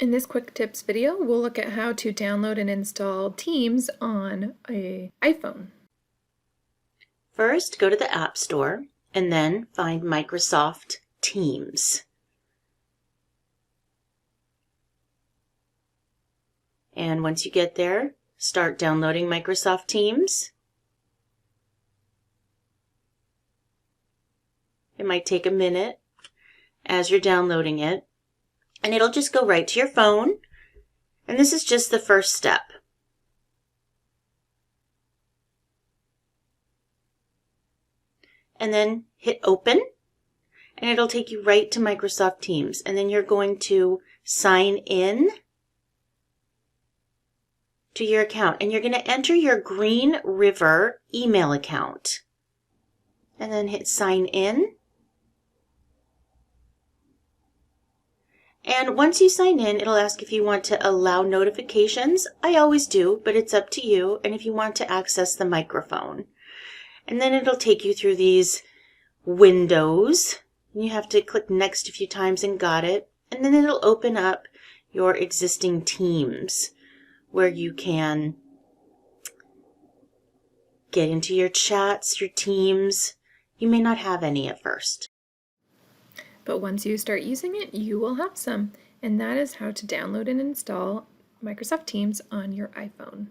In this quick tips video, we'll look at how to download and install Teams on an iPhone. First, go to the App Store and then find Microsoft Teams. And once you get there, start downloading Microsoft Teams. It might take a minute as you're downloading it, and it'll just go right to your phone. And this is just the first step. And then hit open, and it'll take you right to Microsoft Teams. And then you're going to sign in to your account, and you're going to enter your Green River email account. And then hit sign in. And once you sign in, it'll ask if you want to allow notifications. I always do, but it's up to you. And if you want to access the microphone. And then it'll take you through these windows. You have to click next a few times and got it. And then it'll open up your existing Teams where you can get into your chats, your Teams. You may not have any at first. But once you start using it, you will have some. And that is how to download and install Microsoft Teams on your iPhone.